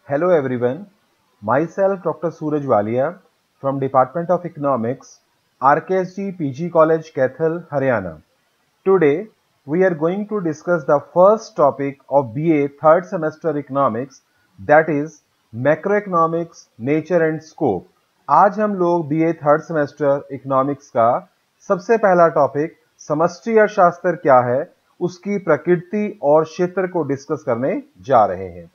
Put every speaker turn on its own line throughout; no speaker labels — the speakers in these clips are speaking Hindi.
Hello everyone, myself Dr. Suraj Walia from Department of Economics, RKSG PG College, Kaithal, Haryana. Today we are going to discuss the first topic of BA third semester economics, that is macroeconomics, nature and scope. आज हम लोग BA थर्ड सेमेस्टर इकोनॉमिक्स का सबसे पहला टॉपिक समष्टि अर्थशास्त्र क्या है, उसकी प्रकृति और क्षेत्र को डिस्कस करने जा रहे हैं।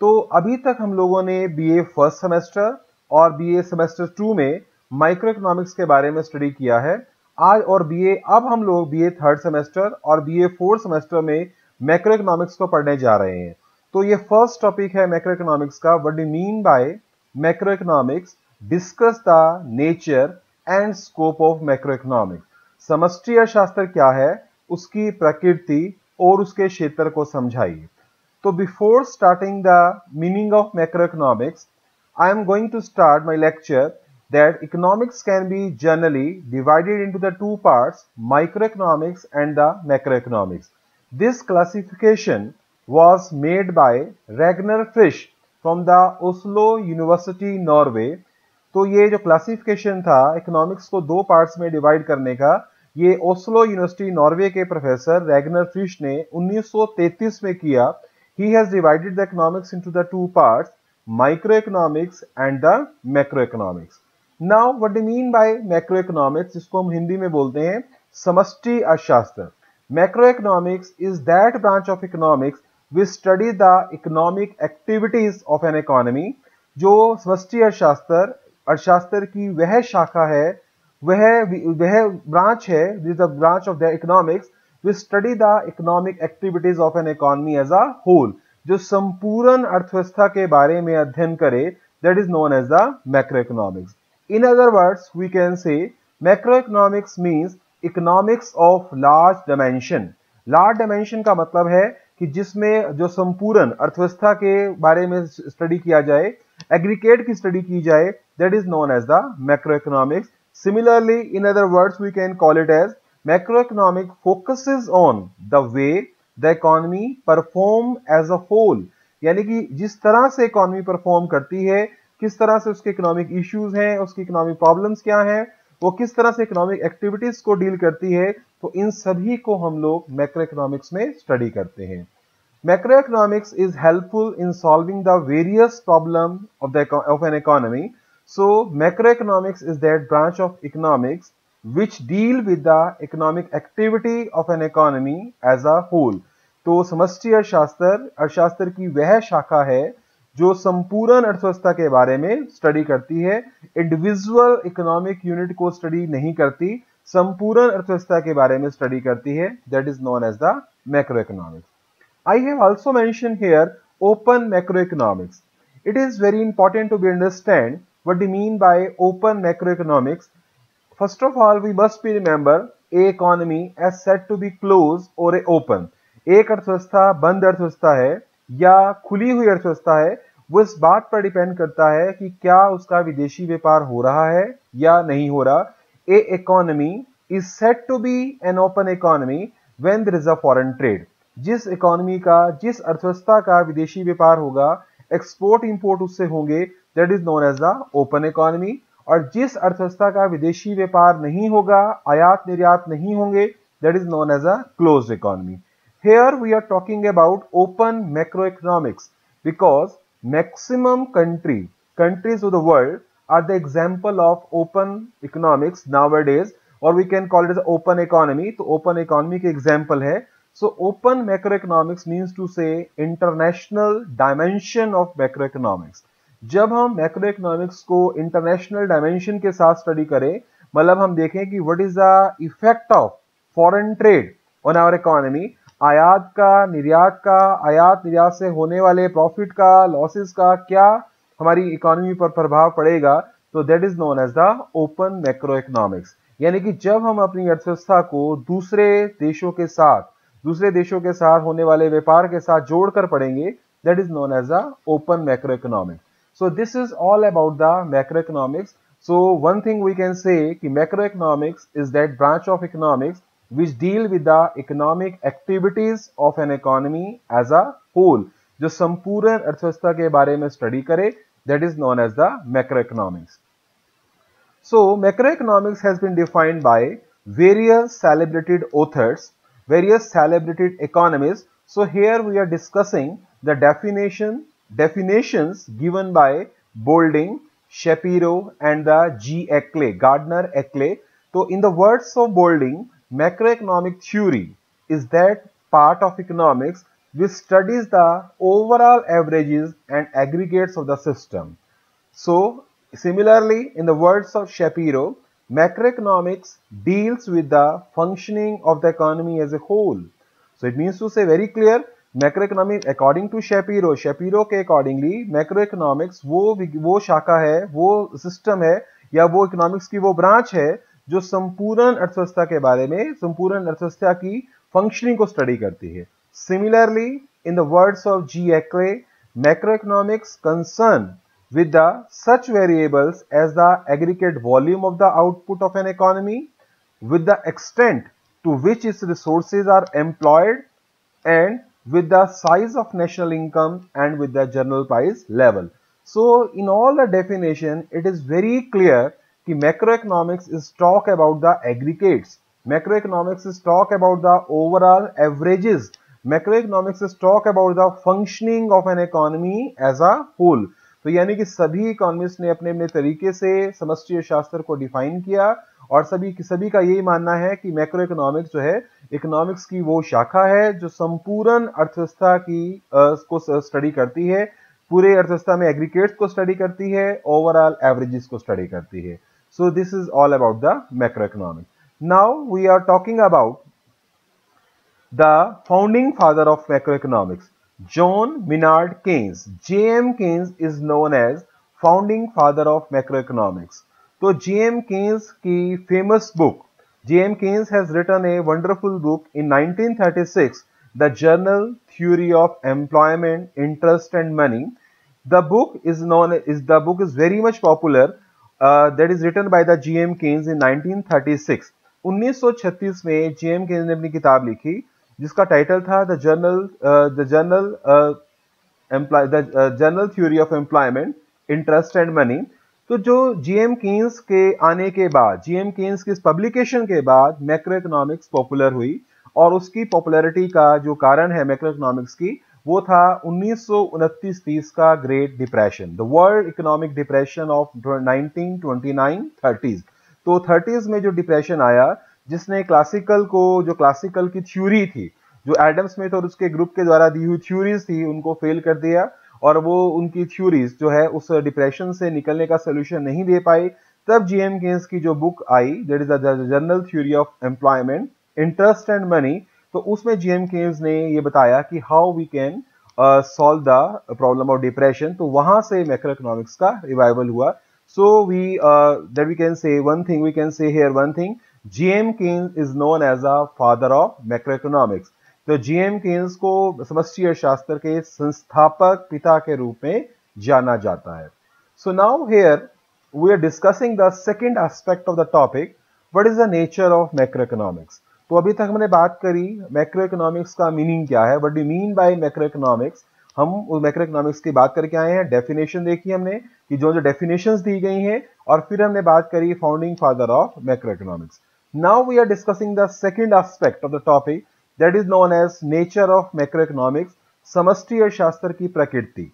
तो अभी तक हम लोगों ने बीए फर्स्ट सेमेस्टर और बीए सेमेस्टर 2 में माइक्रो इकोनॉमिक्स के बारे में स्टडी किया है। आज और अब हम लोग बीए थर्ड सेमेस्टर और बीए फोर्थ सेमेस्टर में मैक्रो इकोनॉमिक्स को पढ़ने जा रहे हैं। तो ये फर्स्ट टॉपिक है मैक्रो इकोनॉमिक्स का। What do mean bye macro economics? Discuss the nature and scope of macro economics. समष्टि अर्थशास्त्र क्या है, उसकी प्रकृति और उसके क्षेत्र को समझाइए। So before starting the meaning of macroeconomics, I am going to start my lecture that economics can be generally divided into the two parts, microeconomics and the macroeconomics. This classification was made by Ragnar Frisch from the Oslo University, Norway. तो ये जो क्लासिफिकेशन था इकोनॉमिक्स को दो पार्ट्स में डिवाइड करने का, ये ओस्लो यूनिवर्सिटी नॉर्वे के प्रोफेसर रैगनर फ्रिश ने 1933 में किया। He has divided the economics into the two parts, microeconomics and the macroeconomics. Now, what do you mean by macroeconomics? जिसको हम हिंदी में बोलते हैं समष्टि अर्थशास्त्र। Macroeconomics is that branch of economics which study the economic activities of an economy. जो समष्टि अर्थशास्त्र की वह शाखा है, वह ब्रांच है, this is the branch of the economics we study the economic activities of an economy as a whole, जो संपूर्ण अर्थव्यवस्था के बारे में अध्ययन करे, that is known as the macroeconomics. In other words, we can say macroeconomics means economics of large dimension. Large dimension का मतलब है कि जिसमें जो संपूर्ण अर्थव्यवस्था के बारे में स्टडी किया जाए, एग्रीगेट की स्टडी की जाए, that is known as the macroeconomics. Similarly, in other words, we can call it as macroeconomic focuses on the way the economy perform as a whole, यानी कि जिस तरह से इकोनॉमी परफॉर्म करती है, किस तरह से उसके इकोनॉमिक इश्यूज हैं, उसकी इकोनॉमिक प्रॉब्लम्स क्या हैं, वो किस तरह से इकोनॉमिक एक्टिविटीज को डील करती है, तो इन सभी को हम लोग मैक्रो इकोनॉमिक्स में स्टडी करते हैं। Macro economics is helpful in solving the various problem of an economy. So macro economics is that branch of economics which deal with the economic activity of an economy as a whole. तो समष्टि अर्थशास्त्र की वह शाखा है जो संपूर्ण अर्थव्यवस्था के बारे में स्टडी करती है, इंडिविजुअल इकोनॉमिक यूनिट को स्टडी नहीं करती, संपूर्ण अर्थव्यवस्था के बारे में स्टडी करती है, that is known as the macro economics. I have also mention here open macro economics. It is very important to be understand what do mean by open macro economics. First of all, we must be remember a economy as said to be closed or a open. एक अर्थव्यवस्था बंद अर्थव्यवस्था है या खुली हुई अर्थव्यवस्था है, वो इस बात पर डिपेंड करता है कि क्या उसका विदेशी व्यापार हो रहा है या नहीं हो रहा। A economy is said to be an open economy when there is a foreign trade. जिस इकोनॉमी का, जिस अर्थव्यवस्था का विदेशी व्यापार होगा, एक्सपोर्ट इंपोर्ट उससे होंगे, that is known as the open economy. और जिस अर्थव्यवस्था का विदेशी व्यापार नहीं होगा, आयात निर्यात नहीं होंगे, that is known as a closed economy. Here we are talking about open macro economics because maximum countries of the world are the example of open economics nowadays, और we can call it as open economy. तो ओपन इकोनॉमी के एग्जांपल है। So open macro economics means to say international dimension of macro economics. जब हम मैक्रो इकोनॉमिक्स को इंटरनेशनल डायमेंशन के साथ स्टडी करें, मतलब हम देखें कि what is the effect of foreign trade on our economy, आयात निर्यात से होने वाले प्रॉफिट का, लॉसेस का क्या हमारी इकोनॉमी पर प्रभाव पड़ेगा, तो that is known as the open macro economics. यानी कि जब हम अपनी अर्थव्यवस्था को दूसरे देशों के साथ होने वाले व्यापार के साथ जोड़कर पढ़ेंगे, that is known as the open macro economics. So this is all about the macroeconomics. So one thing we can say कि macroeconomics is that branch of economics which deal with the economic activities of an economy as a whole. जो संपूर्ण अर्थव्यवस्था के बारे में स्टडी करे, that is known as the macro economics. So, macroeconomics has been defined by various celebrated authors, various celebrated economists. So, here we are discussing the definitions given by Boulding, Shapiro and the G. Eckley, Gardner Eckley. So, in the words of Boulding, macroeconomic theory is that part of economics which studies the overall averages and aggregates of the system. So, similarly, in the words of Shapiro, macroeconomics deals with the functioning of the economy as a whole. So, it means to say very clear, macroeconomics according to Shapiro के accordingly, macroeconomics वो शाखा है, वो सिस्टम है या वो इकोनॉमिक्स की वो ब्रांच है जो संपूर्ण अर्थव्यवस्था के बारे में, संपूर्ण अर्थव्यवस्था की फंक्शनिंग को स्टडी करती है. Similarly, in the words of G. Eckley, macroeconomics concern with the such variables as the aggregate volume of the output of an economy, with the extent to which its resources are employed, and with the size of national income and with the general price level. So, in all the definition, it is very clear that macroeconomics is talk about the aggregates. Macroeconomics is talk about the overall averages. Macroeconomics is talk about the functioning of an economy as a whole. तो यानी कि सभी इकोनॉमिस्ट ने अपने अपने तरीके से समष्टि अर्थशास्त्र को डिफाइन किया और सभी का यही मानना है कि मैक्रो इकोनॉमिक्स जो है इकोनॉमिक्स की वो शाखा है जो संपूर्ण अर्थव्यवस्था की को स्टडी करती है, पूरे अर्थव्यवस्था में एग्रीगेट्स को स्टडी करती है, ओवरऑल एवरेजेस को स्टडी करती है. So this is all about the macro economics. Now we are talking about the founding father of macro economics, John Maynard Keynes. J.M. Keynes is known as founding father of macroeconomics. तो J.M. Keynes की famous book, J.M. Keynes has written a wonderful book in 1936, The General Theory of Employment, Interest and Money. The book is very much popular. That is written by the J.M. Keynes in 1936. 1936 में J.M. Keynes ने अपनी किताब लिखी जिसका टाइटल था the general theory of employment, interest and money. तो जो J.M. Keynes के आने के बाद, J.M. Keynes की पब्लिकेशन के बाद मैक्रो इकोनॉमिक्स पॉपुलर हुई और उसकी पॉपुलैरिटी का जो कारण है मैक्रो इकोनॉमिक्स की वो था 1929-30 का great depression, the world economic depression of 1929-30. तो 30s में जो डिप्रेशन आया जिसने क्लासिकल की थ्योरी थी, जो एडम स्मिथ और उसके ग्रुप के द्वारा दी हुई थ्योरीज थी, उनको फेल कर दिया और वो उनकी थ्योरीज जो है उस डिप्रेशन से निकलने का सोल्यूशन नहीं दे पाई. तब J.M. Keynes की जो बुक आई, that is the general theory of employment, interest and money, तो उसमें J.M. Keynes ने ये बताया कि how we can solve the problem of depression. तो वहां से मैक्रो इकोनॉमिक्स का रिवाइवल हुआ. So we can say one thing, J.M. Keynes is known as a father of macroeconomics. तो J.M. Keynes को समष्टि अर्थशास्त्र के संस्थापक पिता के रूप में जाना जाता है. So now here we are discussing the second aspect of the topic. What is the nature of macroeconomics? तो अभी तक हमने बात करी मैक्रोइकोनॉमिक्स का मीनिंग क्या है, what do mean bye macroeconomics. हम उस मैक्रोइकोनॉमिक्स की बात करके आए हैं, डेफिनेशन देखी हमने कि जो डेफिनेशंस दी गई हैं और फिर हमने बात करी founding father of macroeconomics. Now we are discussing the second aspect of the topic, that is known as nature of macroeconomics, समष्टि अर्थशास्त्र की प्रकृति.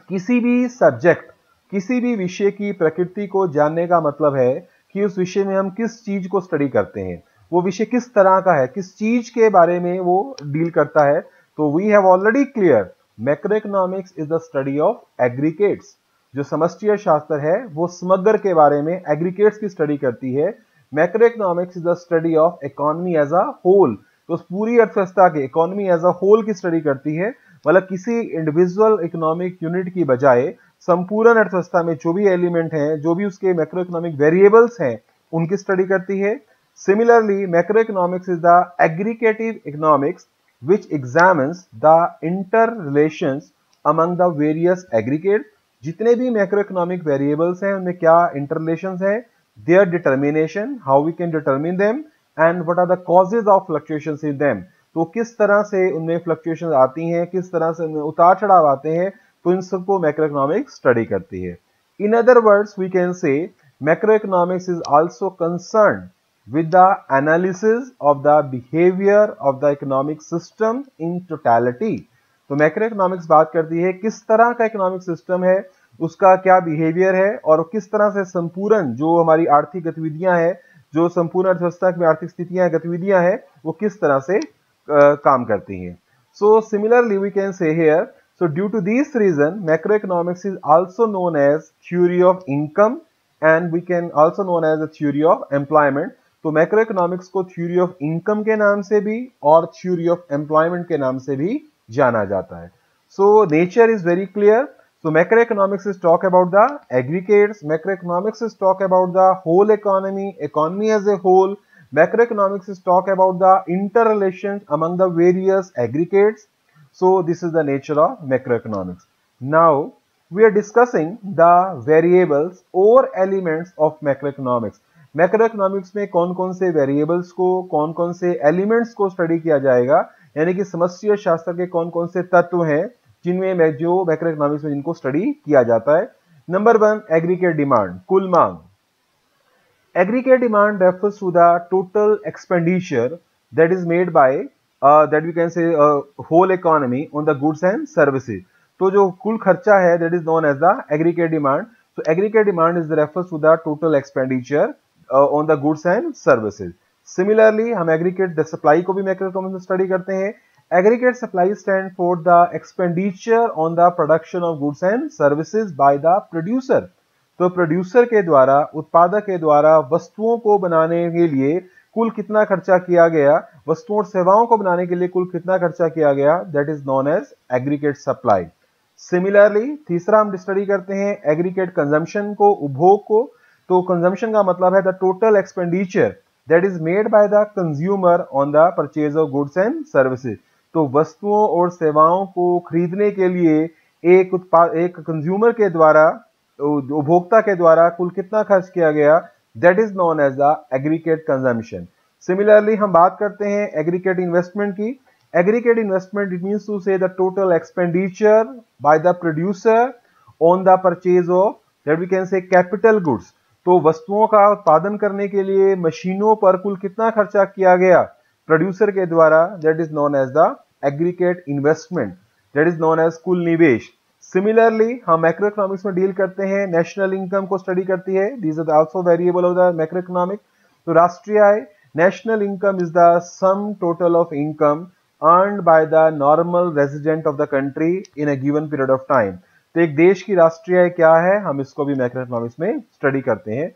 किसी भी सब्जेक्ट, किसी भी विषय की प्रकृति को जानने का मतलब है कि उस विषय में हम किस चीज को स्टडी करते हैं, वो विषय किस तरह का है, किस चीज के बारे में वो डील करता है. तो we have already clear, macroeconomics is the study of aggregates. जो समष्टि अर्थशास्त्र है वो समग्र के बारे में, एग्रीगेट्स की स्टडी करती है. Macroeconomics is the study of economy as a whole. तो पूरी अर्थव्यवस्था के इकोनॉमी एज अ होल की स्टडी करती है, मतलब किसी इंडिविजुअल इकोनॉमिक यूनिट की बजाय संपूर्ण अर्थव्यवस्था में जो भी एलिमेंट हैं, जो भी उसके मैक्रो इकोनॉमिक वेरिएबल्स हैं, उनकी स्टडी करती है. Similarly macro economics is the aggregative economics which examines the interrelations among the various aggregates. जितने भी मैक्रो इकोनॉमिक वेरिएबल्स हैं उनमें क्या इंटररिलेशंस हैं, their determination, how we can determine them, and what are the causes of fluctuations in them. तो किस तरह से उनमें फ्लक्चुएशन आती हैं, किस तरह से उनमें उतार चढ़ाव आते हैं, तो इन सबको मैक्रो इकोनॉमिक्स स्टडी करती है। In other words we can say macro economics is also concern with the analysis of the behavior of the economic system in totality। तो मैक्रो इकोनॉमिक्स बात करती है किस तरह का इकोनॉमिक सिस्टम है, उसका क्या बिहेवियर है और किस तरह से संपूर्ण जो हमारी आर्थिक गतिविधियां हैं, जो संपूर्ण अर्थव्यवस्था में आर्थिक स्थितियां गतिविधियां हैं, वो किस तरह से काम करती हैं। So similarly we can say here, so due to this reason macroeconomics is also known as theory of income and we can also known as the theory of employment। तो मैक्रो इकोनॉमिक्स को थ्योरी ऑफ इनकम के नाम से भी और थ्योरी ऑफ एम्प्लॉयमेंट के नाम से भी जाना जाता है। So nature is very clear. So macro economics is talk about the aggregates, macro economics is talk about the whole economy as a whole, macro economics is talk about the inter relation among the various aggregates. So this is the nature of macro economics. Now we are discussing the variables or elements of macroeconomics। Macro economics में कौन कौन से वेरिएबल्स को, कौन कौन से एलिमेंट्स को स्टडी किया जाएगा, यानी कि समष्टि शास्त्र के कौन कौन से तत्व हैं जिनमें जो मैक्रो इकोनॉमिक्स में जिनको स्टडी किया जाता है। नंबर 1, एग्रीगेट डिमांड, कुल मांग। Aggregate demand refers to the total expenditure that is made by that we can say whole economy on the goods and services. तो जो कुल खर्चा है that is known as the aggregate demand. So aggregate demand is refers to the total expenditure on the goods and services। Similarly, हम aggregate the supply को भी मैक्रो इकोनॉमिक्स में स्टडी करते हैं। Aggregate supply stand for the expenditure on the production of goods and services by the producer। तो प्रोड्यूसर के द्वारा, उत्पादक के द्वारा वस्तुओं को बनाने के लिए कुल कितना खर्चा किया गया, वस्तुओं और सेवाओं को बनाने के लिए कुल कितना खर्चा किया गया, that is known as aggregate supply. Similarly तीसरा हम स्टडी करते हैं एग्रीगेट कंजम्पशन को, उपभोग को। तो कंजम्पशन का मतलब है the total expenditure that is made by the consumer on the purchase of goods and services. तो वस्तुओं और सेवाओं को खरीदने के लिए एक कंज्यूमर के द्वारा, उपभोक्ता के द्वारा कुल कितना खर्च किया गया, that is known as the aggregate consumption. Similarly हम बात करते हैं एग्रीगेट इन्वेस्टमेंट की। Aggregate investment, it means to say the total expenditure by the producer on the purchase of that we can say capital goods। तो वस्तुओं का उत्पादन करने के लिए मशीनों पर कुल कितना खर्चा किया गया प्रोड्यूसर के द्वारा, that is known as the aggregate investment, that is known as कुल निवेश। Similarly हम मैक्रो इकोनॉमिक्स में डील करते हैं नेशनल इनकम को स्टडी करती है। These are also variable of the macro economic. तो राष्ट्रीय आय, national income is the sum total of income earned by the normal resident of the country in a given period of time। तो एक देश की राष्ट्रीय आय क्या है, हम इसको भी मैक्रो इकोनॉमिक्स में स्टडी करते हैं।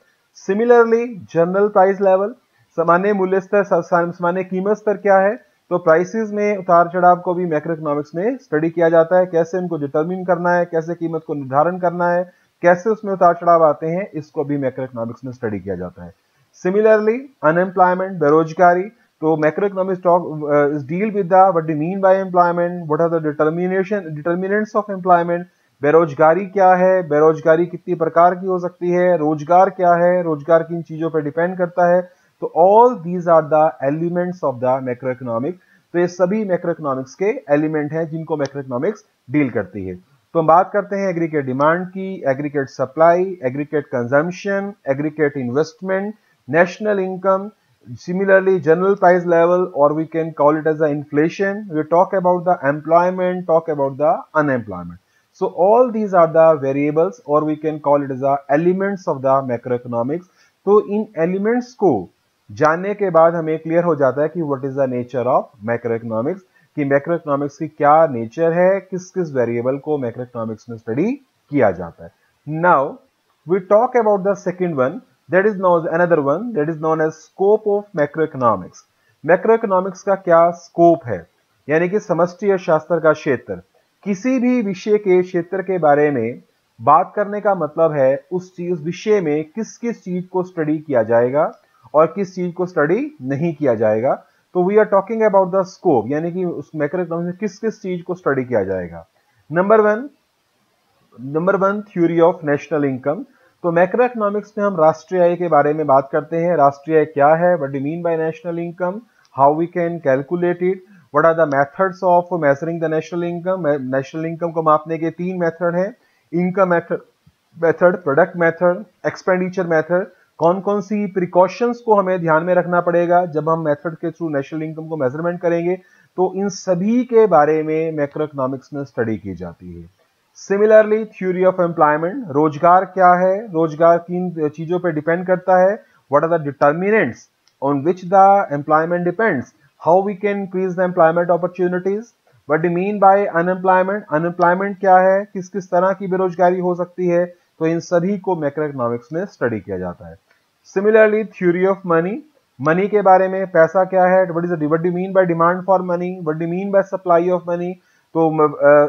सिमिलरली जनरल प्राइस लेवल, सामान्य मूल्य स्तर, सामान्य कीमत स्तर क्या है, तो प्राइसेस में उतार चढ़ाव को भी मैक्रो इकोनॉमिक्स में स्टडी किया जाता है। कैसे उनको डिटरमिन करना है, कैसे कीमत को निर्धारण करना है, कैसे उसमें उतार चढ़ाव आते हैं, इसको भी मैक्रो इकोनॉमिक्स में स्टडी किया जाता है। सिमिलरली अनएम्प्लॉयमेंट, बेरोजगारी। तो macro economics talk deal with the what do mean by employment, what are the determinants of employment. बेरोजगारी क्या है, बेरोजगारी कितनी प्रकार की हो सकती है, रोजगार क्या है, रोजगार किन चीजों पर डिपेंड करता है। तो all these are the elements of the macro economic. तो ये सभी मैक्रो इकोनॉमिक्स के एलिमेंट हैं जिनको मैक्रो इकोनॉमिक्स डील करती है। तो हम बात करते हैं एग्रीगेट डिमांड की, aggregate supply, aggregate consumption, aggregate investment, national income, similarly general price level, or we can call it as the inflation. We talk about the employment, talk about the unemployment। So all these are the variables, or we can call it as the elements of the macroeconomics। तो इन elements को जानने के बाद हमें क्लियर हो जाता है कि what is the nature of macroeconomics, कि macroeconomics की क्या नेचर है, किस किस वेरिएबल को macroeconomics में स्टडी किया जाता है। Now we talk about the second one, that is known another one that is known as scope of macroeconomics। macroeconomics का क्या स्कोप है, यानी कि समष्टि शास्त्र का क्षेत्र। किसी भी विषय के क्षेत्र के बारे में बात करने का मतलब है उस विषय में किस किस चीज को स्टडी किया जाएगा और किस चीज को स्टडी नहीं किया जाएगा। तो we are talking about the scope, यानी कि उस मैक्रोइकोनॉमिक्स में किस किस चीज को स्टडी किया जाएगा। Number one theory of national income. तो मैक्रो इकोनॉमिक्स में हम राष्ट्रीय आय के बारे में बात करते हैं। राष्ट्रीय आय क्या है, what do mean by national income, how we can calculate it, what are the methods of measuring the national income. National income को मापने के 3 मेथड हैं, income method, product method, expenditure method. कौन कौन सी प्रिकॉशंस को हमें ध्यान में रखना पड़ेगा जब हम मेथड के थ्रू नेशनल इनकम को मेजरमेंट करेंगे, तो इन सभी के बारे में मैक्रो इकोनॉमिक्स में स्टडी की जाती है। सिमिलरली थ्योरी ऑफ एम्प्लॉयमेंट, रोजगार क्या है, रोजगार किन चीजों पर डिपेंड करता है, what are the determinants on which the employment depends, how we can increase the employment opportunities, what do mean by unemployment, unemployment क्या है, किस किस तरह की बेरोजगारी हो सकती है, तो इन सभी को मैक्रो इकोनॉमिक्स में स्टडी किया जाता है। Similarly theory of money, money के बारे में, पैसा क्या है, what do mean bye demand for money, what do mean bye supply of money, तो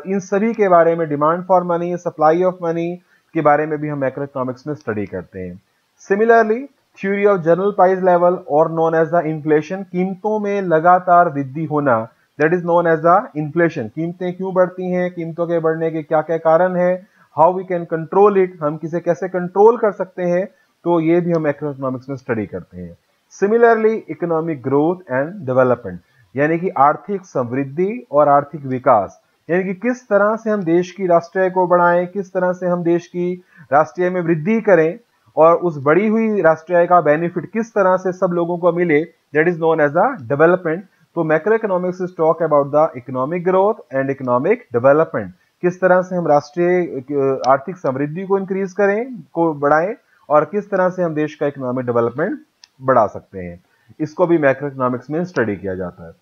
इन सभी के बारे में, demand for money, supply of money के बारे में भी हम मैक्रो इकोनॉमिक्स में स्टडी करते हैं। Similarly theory of general price level और नोन एज द इन्फ्लेशन, कीमतों में लगातार वृद्धि होना, that is known as the inflation. कीमतें क्यों बढ़ती हैं, कीमतों के बढ़ने के क्या क्या कारण है, how we can control it, हम किसे कैसे कंट्रोल कर सकते हैं, तो ये भी हम मैक्रो इकोनॉमिक्स में स्टडी करते हैं। Similarly economic growth and development, यानी कि आर्थिक समृद्धि और आर्थिक विकास, यानी कि किस तरह से हम देश की राष्ट्रीय को बढ़ाएं, किस तरह से हम देश की राष्ट्रीय में वृद्धि करें और उस बढ़ी हुई राष्ट्रीय का बेनिफिट किस तरह से सब लोगों को मिले, that is known as the development. तो macro economics is talk about the economic growth and economic development, किस तरह से हम राष्ट्रीय आर्थिक समृद्धि को इंक्रीज करें, को बढ़ाएं, और किस तरह से हम देश का इकोनॉमिक डेवलपमेंट बढ़ा सकते हैं, इसको भी मैक्रो इकोनॉमिक्स में स्टडी किया जाता है।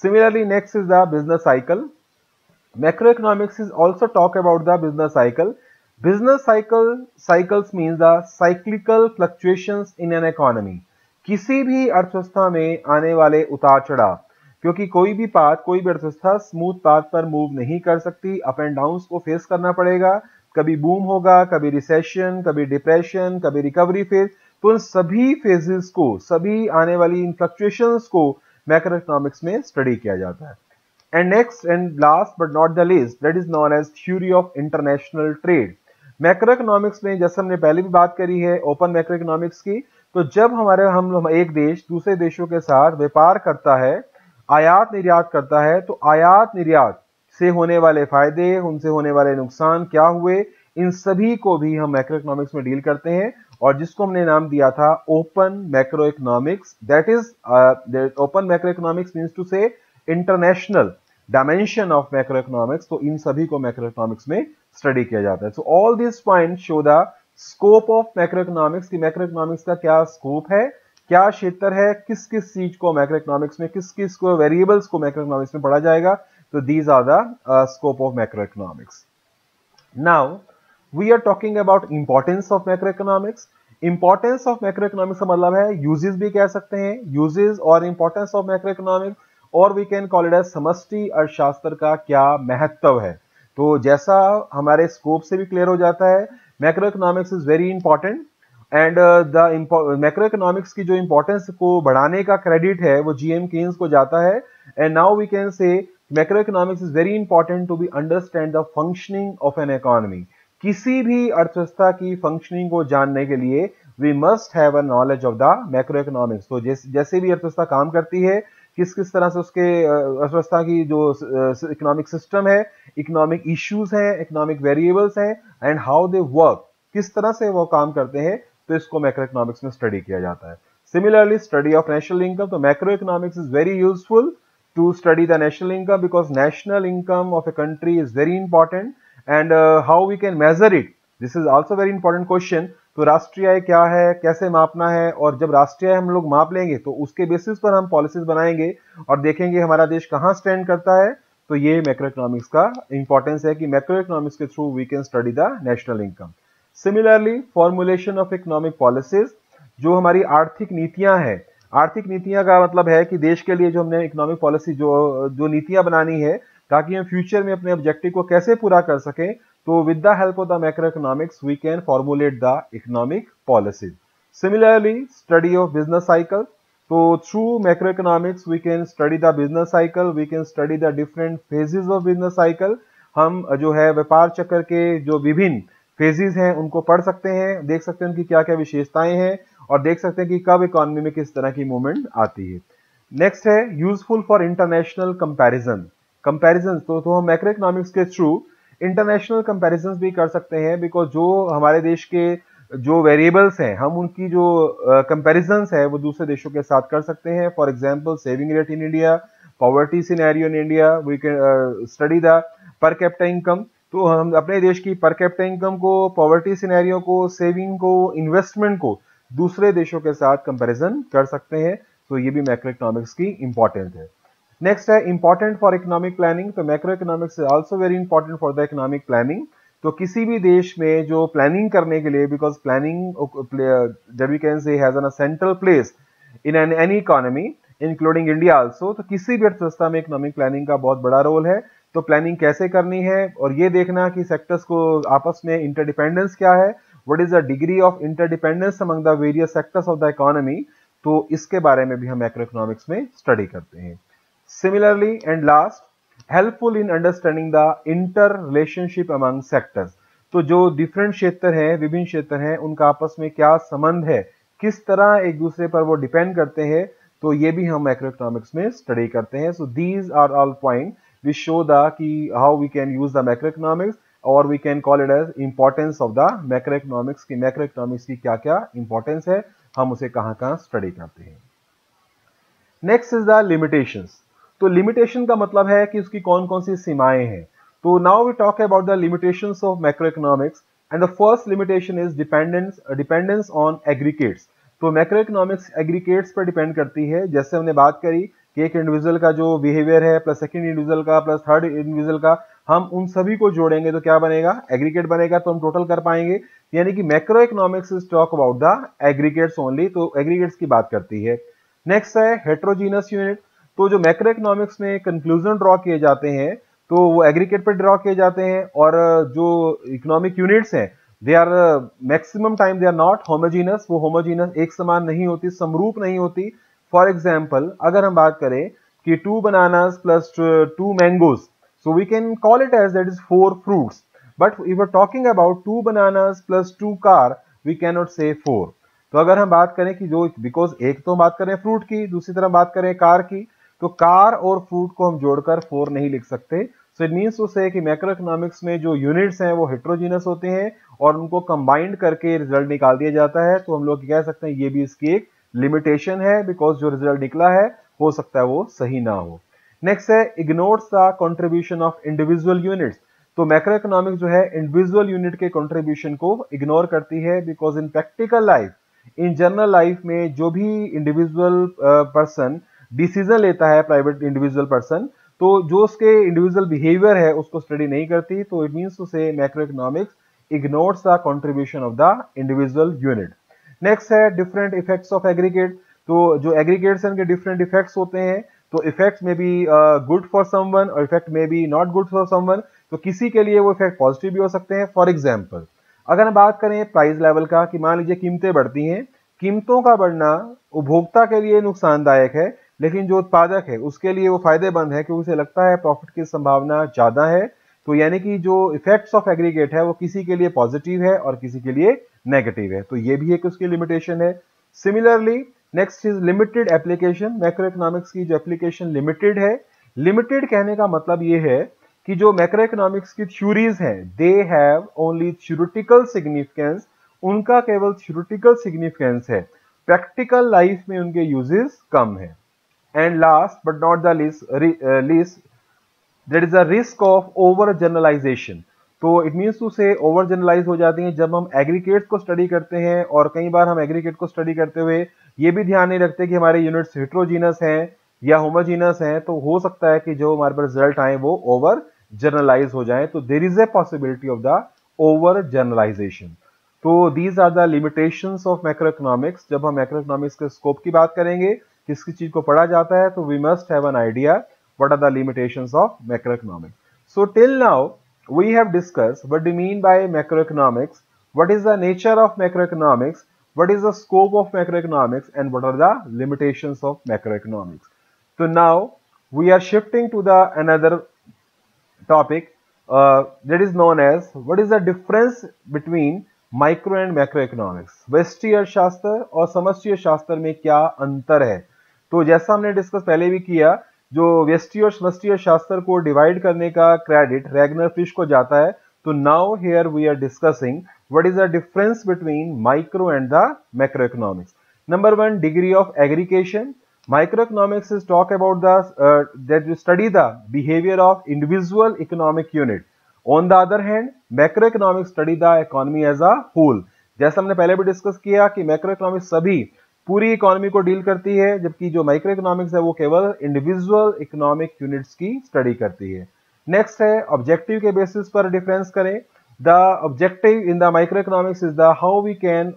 Similarly next is the business cycle. Macroeconomics is also talk about the business cycle. Business cycles means the cyclical fluctuations in an economy. किसी भी अर्थव्यवस्था में आने वाले उतार चढ़ाव, क्योंकि कोई भी अर्थव्यवस्था स्मूथ पाथ पर मूव नहीं कर सकती, अप एंड डाउन्स को फेस करना पड़ेगा, कभी बूम होगा, कभी रिसेशन, कभी डिप्रेशन, कभी रिकवरी फेज। तो इन सभी फेजेस को, सभी आने वाली इन फ्लक्चुएशंस को मैक्रो इकोनॉमिक्स में स्टडी किया जाता है। And next and last but not the least, that is known as theory of international trade. Macro economics में जैसे हमने पहले भी बात करी है ओपन मैक्रो इकोनॉमिक्स की, तो जब हम एक देश दूसरे देशों के साथ व्यापार करता है, आयात निर्यात करता है, तो आयात निर्यात से होने वाले फायदे, उनसे होने वाले नुकसान क्या हुए, इन सभी को भी हम मैक्रो इकोनॉमिक्स में डील करते हैं, और जिसको हमने नाम दिया था open macro economics. That is open macro economics means to say international dimension of macro economics. तो इन सभी को मैक्रो इकोनॉमिक्स में स्टडी किया जाता है। So all this point show the scope of macro economics, की मैक्रो इकोनॉमिक्स का क्या स्कोप है, क्या क्षेत्र है, किस किस चीज को मैक्रो इकोनॉमिक्स में, किस किस को वेरिएबल्स को मैक्रो इकोनॉमिक्स में पढ़ा जाएगा। तो these are the scope of macro economics. Now we are talking about importance of macro economics. Importance of macro economics का मतलब है यूजेस भी कह सकते हैं, यूजेस और इंपॉर्टेंस ऑफ मैक्रो इकोनॉमिक्स, और we can call it as समष्टि अर्थशास्त्र का क्या महत्व है। तो जैसा हमारे स्कोप से भी क्लियर हो जाता है, macro economics is very important and the macro economics की जो इंपॉर्टेंस को बढ़ाने का क्रेडिट है वो जीएम केन्स को जाता है। And now we can say macro economics is very important to be understand the functioning of an economy. किसी भी अर्थव्यवस्था की फंक्शनिंग को जानने के लिए we must have a knowledge of the macro economics. तो जैसे भी अर्थव्यवस्था काम करती है, किस किस तरह से उसके अर्थव्यवस्था की जो इकोनॉमिक सिस्टम है, इकोनॉमिक इश्यूज हैं, इकोनॉमिक वेरिएबल्स हैं, एंड हाउ दे वर्क, किस तरह से वो काम करते हैं, तो इसको मैक्रो इकोनॉमिक्स में स्टडी किया जाता है। Similarly study of national income, तो macro economics is very useful to study the national income because national income of a country is very important and how we can measure it, this is also very important question. तो राष्ट्रीय आय क्या है, कैसे मापना है, और जब राष्ट्रीय आय हम लोग माप लेंगे तो उसके बेसिस पर हम पॉलिसीज बनाएंगे और देखेंगे हमारा देश कहाँ स्टैंड करता है। तो ये मैक्रो इकोनॉमिक्स का इंपॉर्टेंस है कि मैक्रो इकोनॉमिक्स के through we can study the national income. Similarly formulation of economic policies, जो हमारी आर्थिक नीतियां हैं, आर्थिक नीतियां का मतलब है कि देश के लिए जो हमने इकोनॉमिक पॉलिसी जो नीतियां बनानी है ताकि हम फ्यूचर में अपने ऑब्जेक्टिव को कैसे पूरा कर सकें, तो with the help of the macroeconomics we can formulate the economic policies. Similarly study of business cycle, so through macroeconomics we can study the business cycle, we can study the different phases of business cycle. हम जो है व्यापार चक्र के जो विभिन्न फेजेस हैं उनको पढ़ सकते हैं, देख सकते हैं उनकी क्या क्या विशेषताएं हैं, और देख सकते हैं कि कब इकोनॉमी में किस तरह की मूवमेंट आती है। नेक्स्ट है यूजफुल फॉर इंटरनेशनल कंपैरिजन तो हम मैक्रो इकोनॉमिक्स के थ्रू इंटरनेशनल कंपैरिजन भी कर सकते हैं, बिकॉज जो हमारे देश के जो वेरिएबल्स हैं हम उनकी जो कंपैरिजंस है वो दूसरे देशों के साथ कर सकते हैं. For example saving rate in India, poverty scenario in India, we can study the per capita income. तो हम अपने देश की पर कैपिटा इनकम को, पॉवर्टी सिनेरियो को, सेविंग को, इन्वेस्टमेंट को दूसरे देशों के साथ कंपैरिजन कर सकते हैं. तो ये भी मैक्रो इकोनॉमिक्स की इंपॉर्टेंट है. नेक्स्ट है इंपॉर्टेंट फॉर इकोनॉमिक प्लानिंग. तो macro economics is also very important for the economic planning. तो किसी भी देश में जो प्लानिंग करने के लिए, बिकॉज प्लानिंग जब we can say has an central place in any economy including India also, तो किसी भी अर्थव्यवस्था में इकोनॉमिक प्लानिंग का बहुत बड़ा रोल है. तो प्लानिंग कैसे करनी है और ये देखना कि सेक्टर्स को आपस में इंटरडिपेंडेंस क्या है, what is the degree of interdependence among the various sectors of the economy, तो इसके बारे में भी हम मैक्रो इकोनॉमिक्स में स्टडी करते हैं. Similarly and last, helpful in understanding the inter relationship among sectors. तो जो डिफरेंट क्षेत्र हैं, विभिन्न क्षेत्र हैं, उनका आपस में क्या संबंध है, किस तरह एक दूसरे पर वो डिपेंड करते हैं, तो ये भी हम मैक्रो इकोनॉमिक्स में स्टडी करते हैं. So these are all point which show the कि how we can use the macro economics, और we can call it as importance of the macro economics की. मैक्रो इकोनॉमिक्स की क्या क्या इंपॉर्टेंस है, हम उसे कहां कहां स्टडी करते हैं. Next is the limitations. तो लिमिटेशन का मतलब है कि उसकी कौन कौन सी सीमाएं हैं. तो now we talk about the limitations of macro economics, and the first limitation is dependence on aggregates. तो मैक्रो इकोनॉमिक्स एग्रीगेट्स पर डिपेंड करती है. जैसे हमने बात करी कि एक इंडिविजुअल का जो बिहेवियर है प्लस सेकंड इंडिविजुअल का प्लस थर्ड इंडिविजुअल का, हम उन सभी को जोड़ेंगे तो क्या बनेगा, एग्रीगेट बनेगा, तो हम टोटल कर पाएंगे. यानी कि macro economics is talk about the aggregates only, तो एग्रीगेट्स की बात करती है. नेक्स्ट है हेट्रोजीनस यूनिट. तो जो मैक्रो इकोनॉमिक्स में कंक्लूजन ड्रॉ किए जाते हैं तो वो एग्रीगेट पर ड्रॉ किए जाते हैं, और जो इकोनॉमिक यूनिट्स हैं they are maximum time they are not homogeneous. वो होमोजीनस एक समान नहीं होती, समरूप नहीं होती. फॉर एग्जाम्पल अगर हम बात करें कि 2 bananas plus 2 mangoes, so we can call it as that is 4 fruits. But if are talking about 2 bananas plus 2 car, we can not say 4. तो अगर हम बात करें कि जो, बिकॉज एक तो बात करें फ्रूट की, दूसरी तरफ बात करें कार की, तो कार और फ्रूट को हम जोड़कर 4 नहीं लिख सकते. सो इट मीन्स टू से कि मैक्रो इकोनॉमिक्स में जो यूनिट्स हैं वो हेट्रोजीनस होते हैं और उनको कंबाइंड करके रिजल्ट निकाल दिया जाता है. तो हम लोग कह सकते हैं ये भी इसकी एक लिमिटेशन है, बिकॉज जो रिजल्ट निकला है हो सकता है वो सही ना हो. नेक्स्ट है ignores the contribution of individual units. तो मैक्रो इकोनॉमिक्स जो है इंडिविजुअल यूनिट के कंट्रीब्यूशन को इग्नोर करती है, because in practical life, in general life में जो भी इंडिविजुअल पर्सन डिसीजन लेता है, प्राइवेट इंडिविजुअल पर्सन, तो जो उसके इंडिविजुअल बिहेवियर है उसको स्टडी नहीं करती. तो इट मीन्स टू से macro economics ignores the contribution of the individual unit. Next है डिफरेंट इफेक्ट्स ऑफ एग्रीगेट. तो जो एग्रीगेट्स हैं उनके डिफरेंट इफेक्ट्स होते हैं. तो effects may be good for someone or effect may be not good for someone. तो किसी के लिए वो इफेक्ट पॉजिटिव भी हो सकते हैं. फॉर एग्जाम्पल अगर हम बात करें प्राइस लेवल का, कि मान लीजिए कीमतें बढ़ती हैं, कीमतों का बढ़ना उपभोक्ता के लिए नुकसानदायक है, लेकिन जो उत्पादक है उसके लिए वो फायदेमंद है क्योंकि उसे लगता है प्रॉफिट की संभावना ज्यादा है. तो यानी कि जो इफेक्ट्स ऑफ एग्रीगेट है वो किसी के लिए पॉजिटिव है और किसी के लिए नेगेटिव है. तो ये भी एक उसकी लिमिटेशन है. Similarly next is limited application. Macro economics की जो एप्लीकेशन लिमिटेड है, लिमिटेड कहने का मतलब ये है कि जो मैक्रो इकोनॉमिक्स की थ्योरीज हैं they have only theoretical significance. उनका केवल थ्योरेटिकल सिग्निफिकेंस है, प्रैक्टिकल लाइफ में उनके यूजेस कम है. And last but not the least, there is a risk of over generalisation. तो it means to say over generalise हो जाती हैं जब हम एग्रीगेट को स्टडी करते हैं, और कई बार हम एग्रीगेट को स्टडी करते हुए ये भी ध्यान नहीं रखते कि हमारे यूनिट्स हेट्रोजीनस हैं या होमोजीनस हैं. तो हो सकता है कि जो हमारे पास रिजल्ट आए वो ओवर जनरलाइज हो जाए. तो there is a possibility of the over generalisation. तो these are the limitations of macro economics. जब हम मैक्रो इकोनॉमिक्स के स्कोप की बात करेंगे, किस चीज को पढ़ा जाता है, तो we must have an idea what are the limitations of macro economics. So till now we have discussed what do you mean by macroeconomics, what is the nature of macroeconomics, what is the scope of macroeconomics, and what are the limitations of macroeconomics. So now we are shifting to the another topic that is known as what is the difference between micro and macro economics. व्यष्टि अर्थशास्त्र और समष्टि अर्थशास्त्र में क्या अंतर है. तो जैसा हमने डिस्कस पहले भी किया, जो व्यष्टि और समष्टि शास्त्र को डिवाइड करने का क्रेडिट रैगनर फिश को जाता है। तो now here we are discussing what is the difference between micro and the macro economics. Number one, degree of aggregation. Microeconomics is talk about the that you study the behavior of individual economic unit. On the other hand, macroeconomics study the economy as a whole. जैसा हमने पहले भी डिस्कस किया कि मैक्रोइकोनॉमिक्स सभी पूरी इकोनॉमी को डील करती है, जबकि जो माइक्रो इकोनॉमिक्स है वो केवल इंडिविजुअल इकोनॉमिक यूनिट्स की स्टडी करती है। नेक्स्ट है ऑब्जेक्टिव के बेसिस पर डिफरेंस करें। The objective in the microeconomics is the how we can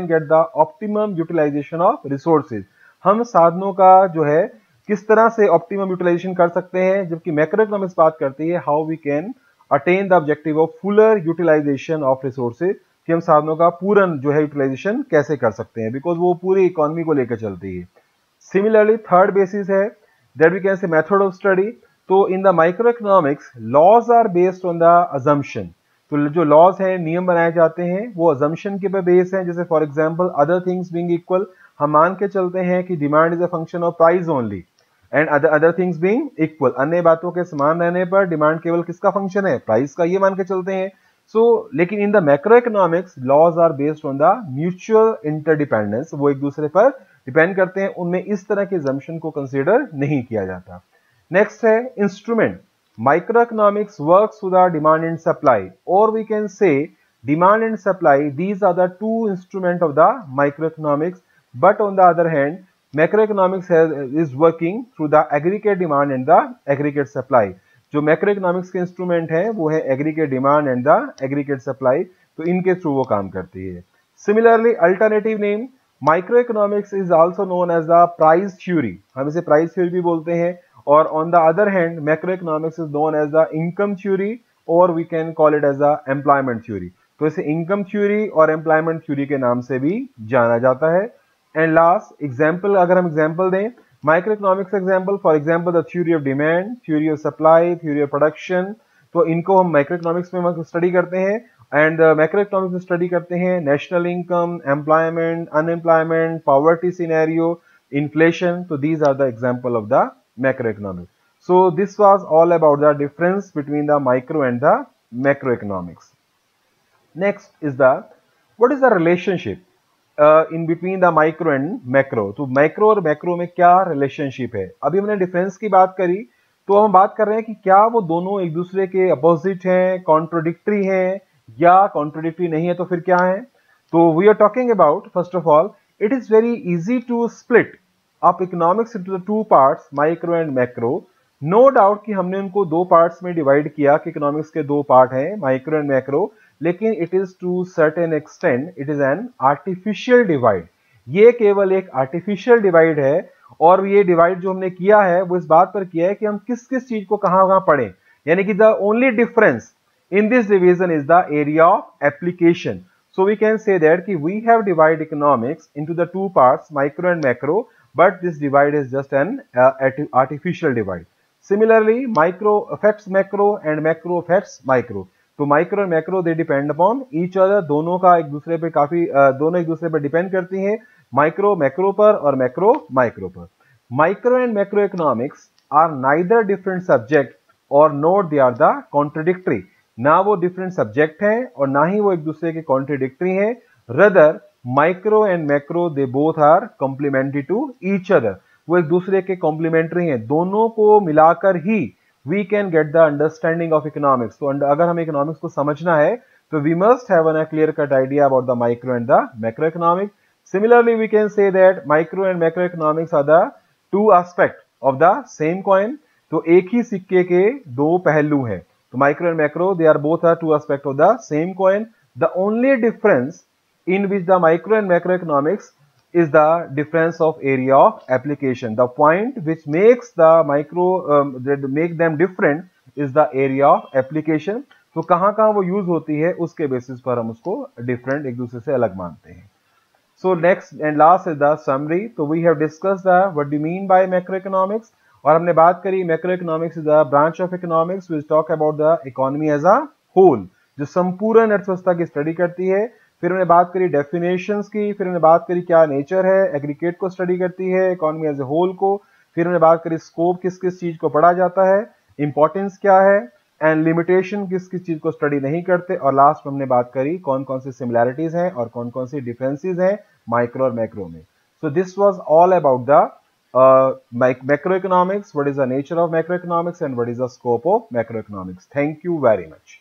get the optimum utilization of resources. हम साधनों का जो है किस तरह से ऑप्टिमम यूटिलाइजेशन कर सकते हैं, जबकि मैक्रोइकोनॉमिक्स बात करती है how we can attain the objective of fuller utilisation of resources, कि हम साधनों का पूर्ण जो है यूटिलाइजेशन कैसे कर सकते हैं, बिकॉज वो पूरी इकोनॉमी को लेकर चलती है। सिमिलरली थर्ड बेसिस है that we can say method of study. तो in the micro economics laws are based on the assumption. तो जो लॉज हैं, नियम बनाए जाते हैं, वो अजम्पशन के पे बेस हैं। जैसे for example other things being equal, हम मान के चलते हैं कि demand is a function of price only and other things being equal. अन्य बातों के समान रहने पर डिमांड केवल किसका फंक्शन है, प्राइस का, ये मान के चलते हैं। लेकिन in the macro economics laws are based on the mutual interdependence, वो एक दूसरे पर डिपेंड करते हैं, उनमें इस तरह के assumption को कंसीडर नहीं किया जाता। नेक्स्ट है instrument. Microeconomics works through the demand and supply, or we can say demand and supply, these are the two instruments of the microeconomics, but on the other hand macroeconomics is working through the aggregate demand and the aggregate supply. जो मैक्रोइकोनॉमिक्स के इंस्ट्रूमेंट हैं वो है aggregate demand and the aggregate supply, तो इनके थ्रू वो काम करती है। Similarly alternative name, microeconomics is also known as the price theory, हम इसे प्राइस थ्योरी भी बोलते हैं। और on the other hand macroeconomics is known as the income theory, और we can call it as the employment theory. तो इसे इनकम थ्योरी और एम्प्लॉयमेंट थ्योरी के नाम से भी जाना जाता है। एंड लास्ट एग्जाम्पल, अगर हम एग्जाम्पल दें microeconomics example, for example the theory of demand, theory of supply, theory of production, तो इनको हम माइक्रोइकोनॉमिक्स में स्टडी करते हैं। एंड मैक्रोइकोनॉमिक्स में स्टडी करते हैं national income, employment, unemployment, poverty scenario, inflation, तो these are the example of the macroeconomics. So this was all about the difference between the micro and the macroeconomics. Next is the what is the relationship in between the micro and macro. तो micro और macro में क्या relationship है? अभी हमने difference की बात करी, तो हम बात कर रहे हैं कि क्या वो दोनों एक दूसरे के opposite हैं, contradictory हैं, या contradictory नहीं है, तो फिर क्या है? तो we are talking about first of all, it is very easy to split up economics into the two parts, micro and macro. No doubt कि हमने उनको दो पार्ट्स में डिवाइड किया कि इकोनॉमिक्स के दो पार्ट हैं, माइक्रो एंड मैक्रो, लेकिन it is to certain extent it is an artificial divide. ये केवल एक आर्टिफिशियल डिवाइड है, और ये डिवाइड जो हमने किया है वो इस बात पर किया है कि हम किस किस चीज को कहां कहां पढ़ें, यानी कि the only difference in this division is the area of application. So we can say that कि we have divided economics into the two parts, micro and macro, but this divide is just an artificial divide. Similarly, micro affects macro and macro affects micro. तो micro and macro they depend upon each other. दोनों का एक दूसरे पे काफी दोनों एक दूसरे पे डिपेंड करती हैं, माइक्रो मैक्रो पर और मैक्रो माइक्रो पर। Micro and macro economics are neither different subject और not they are the contradictory. ना वो डिफरेंट सब्जेक्ट हैं और ना ही वो एक दूसरे के कॉन्ट्रडिक्टरी हैं। Rather micro and macro they both are complementary to each other, वो एक दूसरे के कॉम्प्लीमेंट्री हैं। दोनों को मिलाकर ही we can get the understanding of economics. तो अगर हमें इकोनॉमिक्स को समझना है तो we must have a clear cut idea about the micro and the macroeconomics. Similarly, we can say that micro and macroeconomics are the two aspects of the same coin. तो एक ही सिक्के के दो पहलू हैं। तो micro and macro, they are both are two aspects of the same coin. The only difference in which the micro and macroeconomics is the difference of area of application. The point which makes the micro that make them different is the area of application. तो कहाँ कहाँ वो यूज होती है उसके बेसिस पर हम उसको डिफरेंट एक दूसरे से अलग मानते हैं। So next and last is the summary. So we have discussed the what do you mean by macroeconomics, और हमने बात करी macroeconomics is a branch of economics which talk about the economy as a whole, जो संपूर्ण अर्थव्यवस्था की स्टडी करती है। फिर हमने बात करी डेफिनेशंस की, फिर हमने बात करी क्या नेचर है, एग्रीगेट को स्टडी करती है, इकोनॉमी एज ए होल को, फिर हमने बात करी स्कोप किस किस चीज को पढ़ा जाता है, इंपॉर्टेंस क्या है, एंड लिमिटेशन किस किस चीज को स्टडी नहीं करते, और लास्ट में हमने बात करी कौन कौन सी सिमिलैरिटीज हैं और कौन कौन सी डिफरेंसेस हैं माइक्रो और मैक्रो में. So this was all about the macroeconomics, what is the nature of macroeconomics and what is the scope of macroeconomics. Thank you very much.